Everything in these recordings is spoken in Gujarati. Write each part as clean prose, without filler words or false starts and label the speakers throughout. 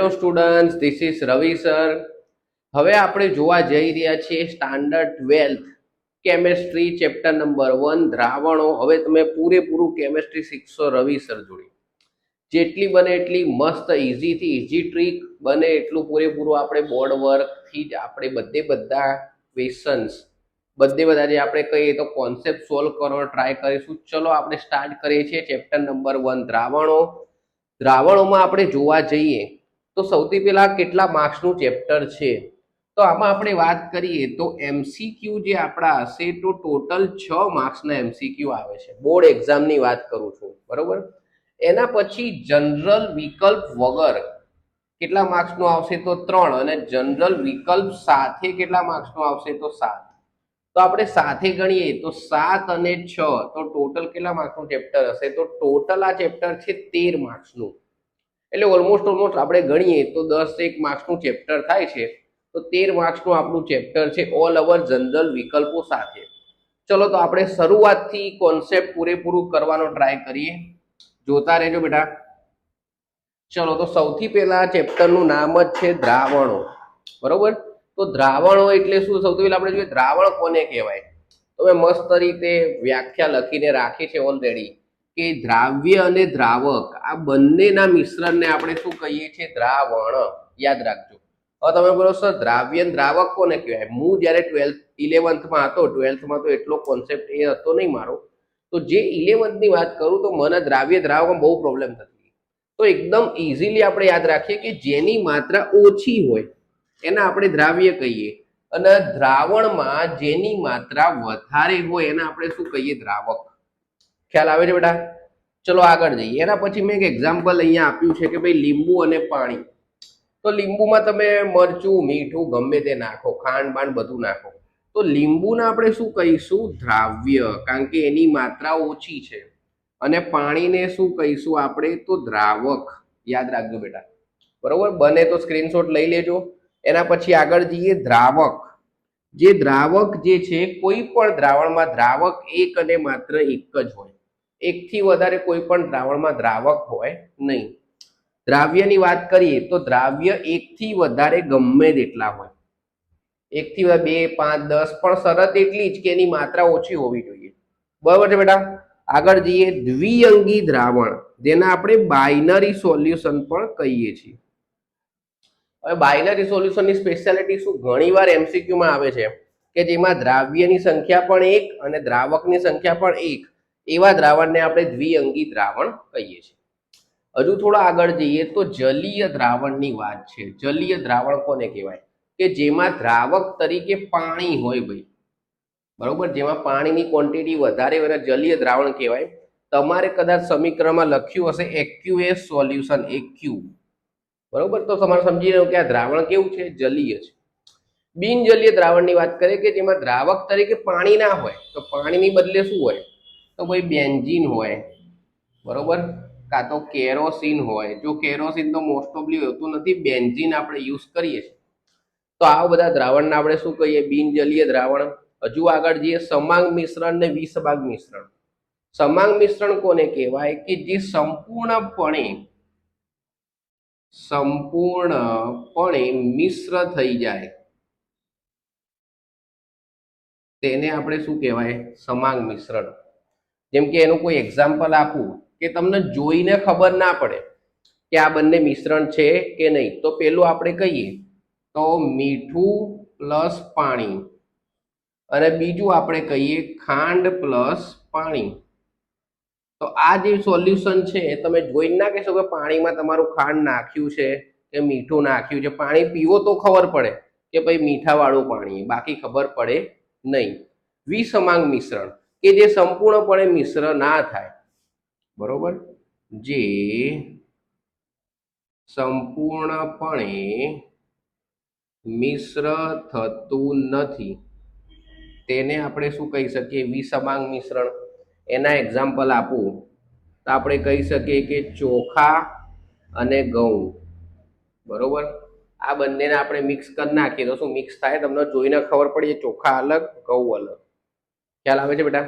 Speaker 1: Hello students, this is Ravi sir. હવે આપણે જોવા જઈ રહ્યા છીએ સ્ટાન્ડર્ડ 12 કેમેસ્ટ્રી ચેપ્ટર નંબર 1 દ્રાવણો. હવે તમે પૂરેપૂરું કેમેસ્ટ્રી શીખશો રવિ સર જોડે. જેટલી બને એટલી મસ્ત ઇઝીથી ઇઝી ટ્રીક બને એટલું પૂરેપૂરું આપણે બોર્ડ વર્કથી જ આપણે બધા ક્વેશ્ચન્સ બધા જે આપણે કહીએ તો કોન્સેપ્ટ સોલ્વ કરવાનો ટ્રાય કરીશું. ચલો આપણે સ્ટાર્ટ કરીએ છીએ ચેપ્ટર નંબર 1 દ્રાવણો. દ્રાવણોમાં આપણે જોવા જઈએ તો સૌથી પહેલા કેટલા માર્ક્સનું ચેપ્ટર છે, તો આમાં આપણે વાત કરીએ તો એમસીક્યુ જે આપણા હશે તો ટોટલ 6 માર્ક્સના એમસીક્યુ આવે છે. બોર્ડ એક્ઝામની વાત કરું છું, બરોબર. એના પછી જનરલ વિકલ્પ વગર કેટલા માર્ક્સનું આવશે તો 3, અને જનરલ વિકલ્પ સાથે કેટલા માર્ક્સનું આવશે તો 7. તો આપણે સાથે ગણીએ તો 7 અને 6 તો ટોટલ કેટલા માર્ક્સનું ચેપ્ટર હશે તો ટોટલ આ ચેપ્ટર છે 13 માર્ક્સનું. એટલે ઓલમોસ્ટ આપણે ગણીએ તો 10 માર્ક્સનું ચેપ્ટર થાય છે. તો 13 માર્ક્સનું આપણું ચેપ્ટર છે ઓલ ઓવર જનરલ વિકલ્પો સાથે. ચલો તો આપણે શરૂઆતથી કોન્સેપ્ટ પૂરેપૂરું કરવાનો ટ્રાય કરીએ. જોતા રહેજો બેટા. ચલો તો સૌથી પહેલા ચેપ્ટરનું નામ જ છે દ્રાવણો, બરોબર. તો દ્રાવણો એટલે શું? સૌથી પહેલા આપણે જોઈએ દ્રાવણ કોને કહેવાય. તો મેં મસ્ત રીતે વ્યાખ્યા લખીને રાખી છે ઓલરેડી કે દ્રાવ્ય અને દ્રાવક આ બંનેના મિશ્રણને આપણે શું કહીએ છીએ? દ્રાવણ. યાદ રાખજો. હવે તમે બોલો સર દ્રાવ્ય અને દ્રાવક કોને કહેવાય? હું જ્યારે 11th હતો, 12thમાં તો એટલો કોન્સેપ્ટ એ હતો નહીં મારો. તો જે 11thની વાત કરું તો મને દ્રાવ્ય દ્રાવકમાં બહુ પ્રોબ્લેમ થતી. તો એકદમ ઇઝીલી આપણે યાદ રાખીએ કે જેની માત્રા ઓછી હોય એને આપણે દ્રાવ્ય કહીએ, અને દ્રાવણમાં જેની માત્રા વધારે હોય એને આપણે શું કહીએ? દ્રાવક. ખ્યાલ આવે છે બેટા? ચલો આગળ જઈએ. એના પછી મેં એક એક્ઝામ્પલ અહીંયા આપ્યું છે કે ભાઈ લીંબુ અને પાણી. તો લીંબુમાં તમે મરચું, મીઠું ગમે તે નાખો, ખાંડ બાંડ બધું નાખો, તો લીંબુને આપણે શું કહીશું? દ્રાવ્ય, કારણ કે એની માત્રા ઓછી છે. અને પાણીને શું કહીશું આપણે? તો દ્રાવક. યાદ રાખજો બેટા, બરોબર. બને તો સ્ક્રીનશોટ લઈ લેજો. એના પછી આગળ જઈએ દ્રાવક. જે દ્રાવક જે છે કોઈ પણ દ્રાવણમાં દ્રાવક એક અને માત્ર એક જ હોય. એકથી વધારે કોઈ પણ દ્રાવણમાં દ્રાવક હોય નહીં. દ્રાવ્યની વાત કરીએ તો દ્રાવ્ય એકથી વધારે ગમે તેટલા હોય. એકથી વધારે 2, 5, 10, પણ શરત એટલી જ કે એની માત્રા ઓછી હોવી જોઈએ. બરાબર છે બેટા? આગળ જઈએ દ્વિઅંગી દ્રાવણ, જેને આપણે બાઇનરી સોલ્યુશન પણ કહીએ છીએ. હવે બાઇનરી સોલ્યુશનની સ્પેશિયાલિટી શું? ઘણીવાર એમસીક્યુમાં આવે છે કે જેમાં દ્રાવ્યની સંખ્યા પણ 1 અને દ્રાવકની સંખ્યા પણ 1, એવા દ્રાવણને આપણે દ્વિઅંગી દ્રાવણ કહીએ છીએ. હજુ થોડા આગળ જઈએ તો જલીય દ્રાવણની વાત છે. જલીય દ્રાવણ કોને કહેવાય? કે જેમાં દ્રાવક તરીકે પાણી હોય ભાઈ, બરોબર. જેમાં પાણીની ક્વોન્ટિટી વધારે હોય જલીય દ્રાવણ કહેવાય. તમારે કદાચ સમીકરણમાં લખ્યું હશે એક્યુએસ સોલ્યુશન, એક્યુ, બરોબર. તો તમારે સમજી લો કે આ દ્રાવણ કેવું છે? જલીય છે. બિનજલીય દ્રાવણની વાત કરીએ કે જેમાં દ્રાવક તરીકે પાણી ના હોય, તો પાણીની બદલે શું હોય? તો ભાઈ બેન્ઝીન હોય, બરોબર, કાં તો કેરોસીન હોય. જો કેરોસીન તો મોસ્ટ ઓફલી હોતું નથી, બેન્ઝીન આપણે યુઝ કરીએ છીએ. તો આવા બધા દ્રાવણને આપણે શું કહીએ? બિનજલીય દ્રાવણ. હજુ આગળ જઈએ સમાંગ મિશ્રણ ને વિસમાંગ મિશ્રણ. સમાંગ મિશ્રણ કોને કહેવાય? કે જે સંપૂર્ણપણે મિશ્ર થઈ જાય તેને આપણે શું કહેવાય? સમાંગ મિશ્રણ. જેમ કે એનું કોઈ એક્ઝામ્પલ આપું કે તમને જોઈને ખબર ના પડે કે આ બંને મિશ્રણ છે કે નહીં, તો પેલું આપણે કહીએ તો મીઠું પ્લસ પાણી, અને બીજું આપણે કહીએ ખાંડ પ્લસ પાણી. તો આ જે સોલ્યુશન છે તમે જોઈને ના કહેશો કે પાણીમાં તમારું ખાંડ નાખ્યું છે કે મીઠું નાખ્યું છે. પાણી પીવો તો ખબર પડે કે ભાઈ મીઠાવાળું પાણી, બાકી ખબર પડે નહીં. વિસમાંગ મિશ્રણ કે જે સંપૂર્ણપણે મિશ્ર ના થાય, બરોબર, જે સંપૂર્ણપણે મિશ્ર થતું નથી તેને આપણે શું કહી શકીએ? વિસમાંગ મિશ્રણ. એના એક્ઝામ્પલ આપું તો આપણે કહી શકીએ કે ચોખા અને ઘઉં, બરોબર. આ બંનેને આપણે મિક્સ કરી નાખીએ તો શું મિક્સ થાય? તમને જોઈને ખબર પડી ચોખા અલગ, ઘઉં અલગ. ખ્યાલ આવે છે બેટા?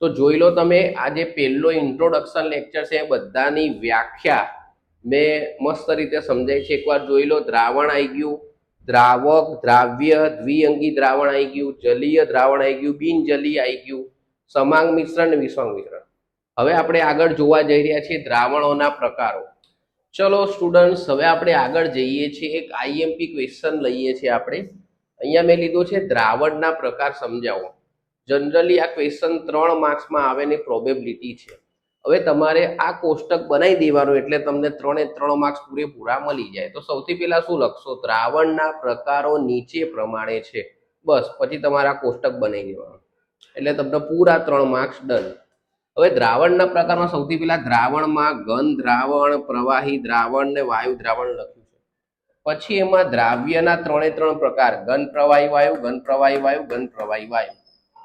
Speaker 1: તો જોઈ લો તમે, આ જે પહેલો ઇન્ટ્રોડક્શન લેક્ચર છે એ બધાની વ્યાખ્યા મેં મસ્ત રીતે સમજાય છે, એકવાર જોઈ લો. દ્રાવણ આવી ગયું, દ્રાવક, દ્રાવ્ય, દ્વિઅંગી દ્રાવણ આવી ગયું, જલીય દ્રાવણ આવી ગયું, બિનજલીય આવી ગયું, સમાંગ મિશ્રણ અને વિસંગ મિશ્રણ. હવે આપણે આગળ જોવા જઈ રહ્યા છીએ દ્રાવણોના પ્રકારો. ચલો સ્ટુડન્ટ્સ, હવે આપણે આગળ જઈએ છીએ. એક આઈએમપી ક્વેશ્ચન લઈએ છીએ આપણે. અહીંયા મેં લીધો છે દ્રાવણના પ્રકાર સમજાવો. જનરલી આ ક્વેશ્ચન 3 માર્ક્સમાં આવેની પ્રોબેબિલિટી છે. હવે તમારે આ કોષ્ટક બનાવી દેવાનું એટલે તમને 3 માર્ક્સ પૂરેપૂરા મળી જાય. તો સૌથી પહેલા શું લખશો? દ્રાવણના પ્રકારો નીચે પ્રમાણે છે. બસ, પછી તમારે આ કોષ્ટક બનાવી દેવાનું એટલે તમને પૂરા 3 માર્ક્સ ડન. હવે દ્રાવણના પ્રકારમાં સૌથી પહેલા દ્રાવણમાં ઘન દ્રાવણ, પ્રવાહી દ્રાવણ ને વાયુ દ્રાવણ લખ્યું છે. પછી એમાં દ્રાવ્યના 3 પ્રકાર: ઘન પ્રવાહી વાયુ, ઘન પ્રવાહી વાયુ, ઘન પ્રવાહી વાયુ.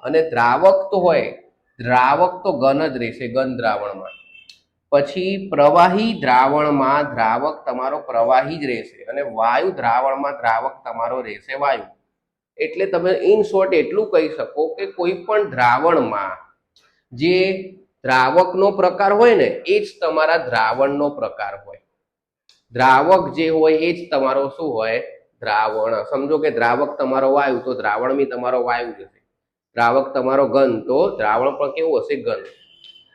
Speaker 1: અને દ્રાવક તો હોય, દ્રાવક તો ઘન જ રહેશે ઘન દ્રાવણમાં. પછી પ્રવાહી દ્રાવણમાં દ્રાવક તમારો પ્રવાહી જ રહેશે અને વાયુ દ્રાવણમાં દ્રાવક તમારો રહેશે વાયુ. એટલે તમે ઇન શોર્ટ એટલું કહી શકો કે કોઈ પણ દ્રાવણમાં જે દ્રાવકનો પ્રકાર હોય ને એ જ તમારા દ્રાવણનો પ્રકાર હોય. દ્રાવક જે હોય એ જ તમારો શું હોય? દ્રાવણ. સમજો કે દ્રાવક તમારો વાયુ તો દ્રાવણ બી તમારો વાયુ જ હશે. દ્રાવક તમારો ઘન તો દ્રાવણ પણ કેવું હશે? ઘન.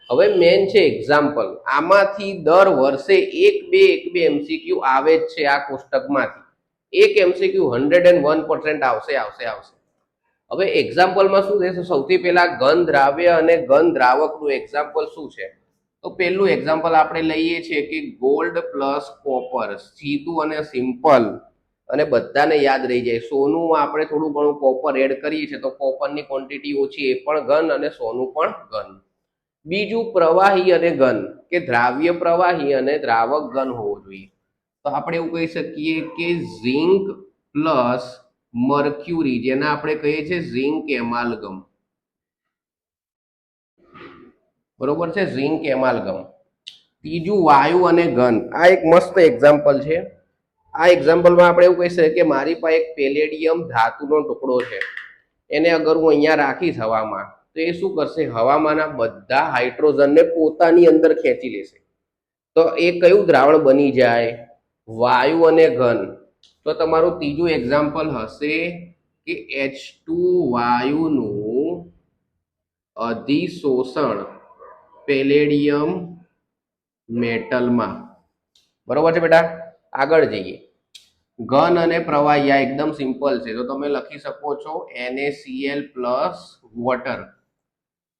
Speaker 1: હવે મેન છે એક્ઝામ્પલ. આમાંથી દર વર્ષે એક બે એમસીક્યુ આવે જ છે આ કોષ્ટકમાંથી. એક એમસીક્યુ 101% આવશે. હવે એક્ઝામ્પલમાં શું થશે? સૌથી પહેલા ઘન દ્રાવ્ય અને ઘન દ્રાવકનું એક્ઝામ્પલ શું છે? તો પહેલું એક્ઝામ્પલ આપણે લઈએ છીએ કે ગોલ્ડ પ્લસ કોપર. સીધું અને સિમ્પલ અને બધાને યાદ રહી જાય. સોનુંમાં આપણે થોડું ઘણું કોપર એડ કરીએ છીએ તો કોપરની ક્વોન્ટિટી ઓછી, એ પણ ઘન અને સોનું પણ ઘન. બીજું પ્રવાહી અને ઘન, કે દ્રાવ્ય પ્રવાહી અને દ્રાવક ઘન હોવો જોઈએ. તો આપણે એવું કહી શકીએ કે ઝિંક પ્લસ મર્ક્યુરી, જેને આપણે કહીએ છીએ ઝિંક એમાલ્ગમ. બરોબર છે, ઝિંક એમાલ્ગમ. ત્રીજું વાયુ અને ઘન. આ એક મસ્ત એક્ઝામ્પલ છે. આ એક્ઝામ્પલમાં આપણે એવું કહી શકીએ કે મારી પાસે એક પેલેડિયમ ધાતુનો ટુકડો છે. એને અગર હું અહીંયા રાખીશ હવામાં, તો એ શું કરશે? હવામાંના બધા હાઇડ્રોજનને પોતાની અંદર ખેંચી લેશે. તો એ કયું દ્રાવણ બની જાય? વાયુ અને ઘન. તો તમારું ત્રીજું એક્ઝામ્પલ હશે કે H2 વાયુનું અધિશોષણ પેલેડિયમ મેટલમાં. બરોબર છે બેટા? આગળ જઈએ. ઘન અને પ્રવાહી આ એકદમ સિમ્પલ છે, તો તમે લખી શકો છો NaCl પ્લસ વોટર.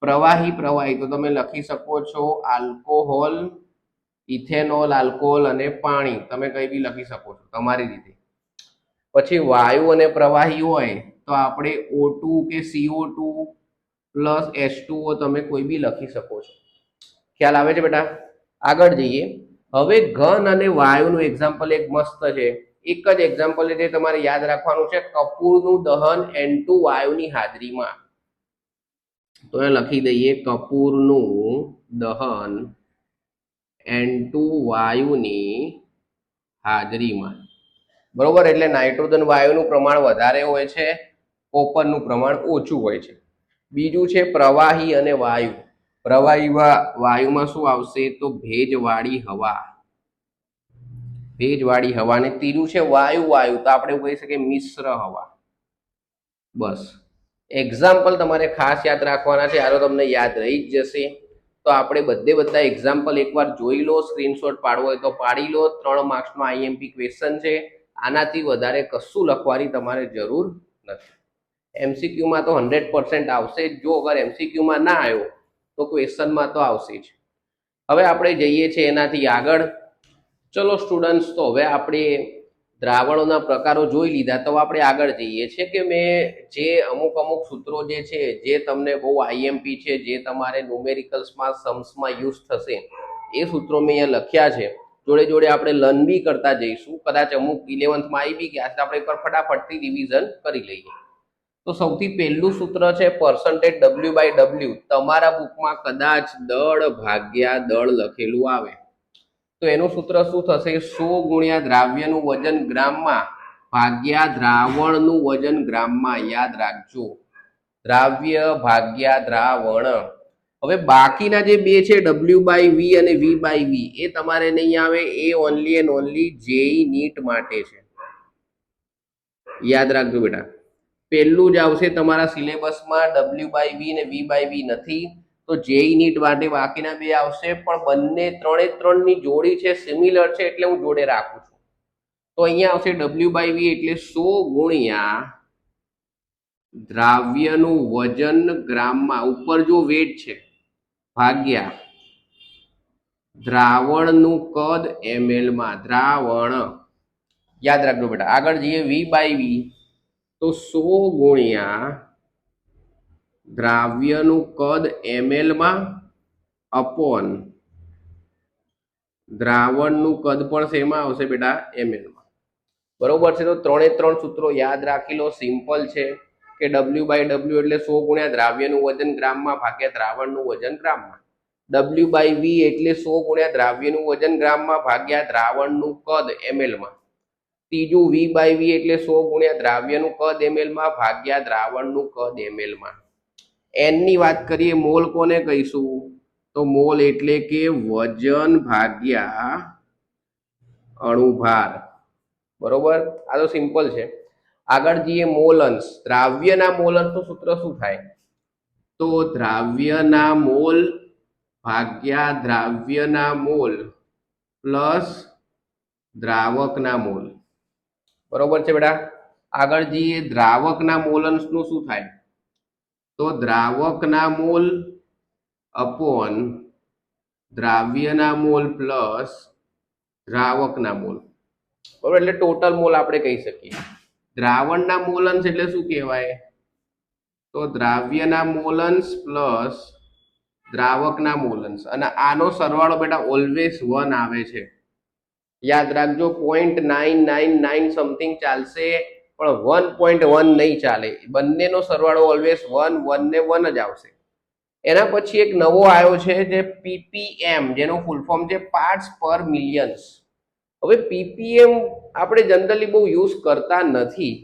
Speaker 1: પ્રવાહી તો તમે લખી શકો છો આલ્કોહોલ, ઇથેનોલ, આલ્કોહોલ અને પાણી. તમે કઈ બી લખી શકો છો તમારી રીતે. પછી વાયુ અને પ્રવાહી હોય તો આપણે O2 કે CO2 પ્લસ H2O તમે કોઈ બી લખી શકો છો. ખ્યાલ આવે છે બેટા? આગળ જઈએ. હવે ઘન અને વાયુનું એક્ઝામ્પલ એક મસ્ત છે. એક જ એક્ઝામ્પલ જે તમારે યાદ રાખવાનું છે, કપૂરનું દહન N2 વાયુની હાજરીમાં. તો એ લખી દઈએ કપૂરનું દહન N2 વાયુની હાજરીમાં. બરોબર? એટલે નાઇટ્રોજન વાયુનું પ્રમાણ વધારે હોય છે, કોપરનું પ્રમાણ ઓછું હોય છે. બીજું છે પ્રવાહી અને વાયુ. પ્રવાહી વાયુમાં શું આવશે? તો ભેજવાળી હવા. અને ત્રીજું છે વાયુ. તો આપણે કહી શકીએ મિશ્ર હવા. બસ, એક્ઝામ્પલ તમારે ખાસ યાદ રાખવાના છે. આરો તમને યાદ રહી જ જશે. તો આપણે બધા એક્ઝામ્પલ એકવાર જોઈ લો. સ્ક્રીનશોટ પાડવો હોય તો પાડી લો. 3 માર્ક્સનો આઈએમપી ક્વેશ્ચન છે. આનાથી વધારે કશું લખવાની તમારે જરૂર નથી. એમસીક્યુમાં તો 100% આવશે જ. જો અગર એમસીક્યુમાં ના આવ્યો તો ક્વેશ્ચનમાં તો આવશે જ. હવે આપણે જઈએ છીએ એનાથી આગળ. ચલો સ્ટુડન્ટ્સ, તો હવે આપણે દ્રાવણોના પ્રકારો જોઈ લીધા. તો આપણે આગળ જઈએ છીએ કે મેં જે અમુક સૂત્રો જે છે, જે તમને બહુ આઈએમપી છે, જે તમારે ન્યુમેરિકલ્સમાં સમસમાં યુઝ થશે, એ સૂત્રો મેં અહીંયા લખ્યા છે. જોડે આપણે લર્ન બી કરતા જઈશું. કદાચ અમુક 11thમાં આવી બી ગયા છે, આપણે એકવાર ફટાફટથી રિવિઝન કરી લઈએ. તો સૌથી પહેલું સૂત્ર છે %W/W. તમારા બુકમાં કદાચ દળ ભાગ્યા દળ લખેલું આવે. તો એનું સૂત્ર શું થશે? 100 ગુણ્યા દ્રાવ્યનું વજન ગ્રામમાં ભાગ્યા દ્રાવણનું વજન ગ્રામમાં. યાદ રાખજો, દ્રાવ્ય ભાગ્યા દ્રાવણ. હવે બાકીના જે બે છે W/V અને V/V એ તમારે નહીં આવે, એ only and only JEE NEET માટે છે. યાદ રાખજો બેટા, પહેલું જ આવશે તમારા સિલેબસમાં W/V ને V/V નથી, તો જેઈ નીટ માટે બાકીના બે આવશે, પણ બંને ત્રણે ત્રણની જોડી છે, સિમિલર છે, એટલે હું જોડે રાખું છું. તો અહીંયા આવશે W/V એટલે 100 ગુણ્યા દ્રાવ્યનું વજન ગ્રામમાં, ઉપર જો વેટ છે, ભાગ્યા દ્રાવણનું કદ ml માં. દ્રાવણ યાદ રાખજો બેટા. આગળ જઈએ V/V, તો 100 ગુણ્યા દ્રાવ્યનું કદ ml માં અપોન દ્રાવણનું કદ પણ શેમાં આવશે બેટા? ml માં. બરોબર છે. તો ત્રણે ત્રણ સૂત્રો યાદ રાખી લો, સિમ્પલ છે કે W/W એટલે 100 ગુણ્યા દ્રાવ્યનું વજન ગ્રામમાં ભાગ્યા દ્રાવણનું વજન ગ્રામમાં. W/V એટલે 100 ગુણ્યા દ્રાવ્યનું વજન ગ્રામમાં ભાગ્યા દ્રાવણનું કદ ml માં. ત્રીજું V/V એટલે 100 ગુણ્યા દ્રાવ્યનું કદ ml માં ભાગ્યા દ્રાવણનું કદ ml માં. n ની વાત કરીએ, મોલ કોને કહીશું? તો મોલ એટલે કે વજન ભાગ્યા અણુભાર. બરોબર, આ તો સિમ્પલ છે. આગળ જઈએ મોલ અંશ. દ્રાવ્યના મોલ અંશનું સૂત્ર શું થાય? તો દ્રાવ્યના મોલ ભાગ્યા દ્રાવ્યના મોલ પ્લસ દ્રાવકના મોલ. બરોબર છે બેટા. આગળ જઈએ, દ્રાવકના મોલ અંશનું શું થાય? તો દ્રાવકના મોલ અપોન દ્રાવ્યના મોલ પ્લસ દ્રાવકના મોલ. બરોબર, એટલે ટોટલ મોલ આપણે કહી શકીએ. દ્રાવણના મોલ અંશ એટલે શું કહેવાય? તો દ્રાવ્યના મોલ અંશ પ્લસ દ્રાવકના મોલ અંશ, અને આનો સરવાળો બેટા ઓલવેઝ 1 આવે છે. યાદ રાખજો, 0.999 સમથિંગ ચાલશે, પણ 1.1 નહીં ચાલે. બંનેનો સરવાળો ઓલવેઝ 1 1 ને 1 જ આવશે. એના પછી એક નવો આવ્યો છે જે PPM, જેનો ફૂલ ફોર્મ છે પાર્ટ્સ પર મિલિયન્સ. હવે PPM આપણે જનરલી બહુ યુઝ કરતા નથી,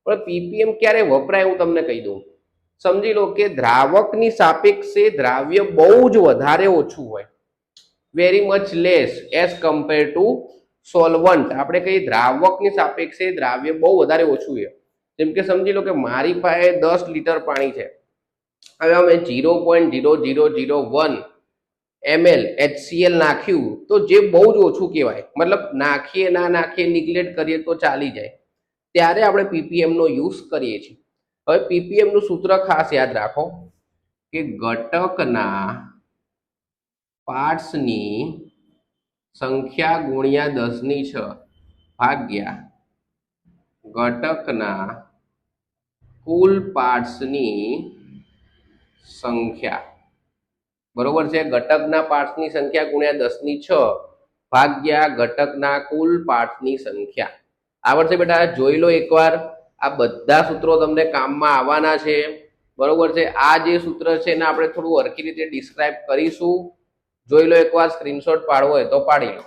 Speaker 1: પણ PPM ક્યારે વપરાય હું તમને કહી દઉં. સમજી લો કે દ્રાવકની સાપેક્ષે દ્રાવ્ય બહુ જ વધારે ઓછું હોય, very much less as compare to solvent. આપણે કહીએ દ્રાવકની સાપેક્ષે દ્રાવ્ય બહુ વધારે ઓછું છે. જેમ કે સમજી લો કે મારી પાસે 10 લીટર પાણી છે. હવે અમે 0.0001 ml HCl નાખ્યું, તો જે બહુ જ ઓછું કહેવાય, મતલબ નાખીએ ના નાખીએ, નિગ્લેક્ટ કરીએ તો ચાલી જાય, ત્યારે આપણે PPM નો યુઝ કરીએ છીએ. હવે PPM નું સૂત્ર ખાસ યાદ રાખો કે ઘટકના પાર્ટ્સની સંખ્યા ગુણ્યા 10⁶ ભાગ્યા ઘટકના કુલ પાર્ટ્સની સંખ્યા. બરોબર છે. ઘટકના પાર્ટ્સની સંખ્યા ગુણ્યા 10⁶ ભાગ્યા ઘટકના કુલ પાર્ટ્સની સંખ્યા. આવડશે બેટા? જોઈ લો એકવાર. આ બધા સૂત્રો તમને કામમાં આવવાના છે. બરોબર છે. આ જે સૂત્ર છે એને આપણે થોડું હરખી રીતે ડિસ્ક્રાઇબ કરીશું. જોઈ લો એકવાર. સ્ક્રીનશોટ પાડવો હોય તો પાડી લો.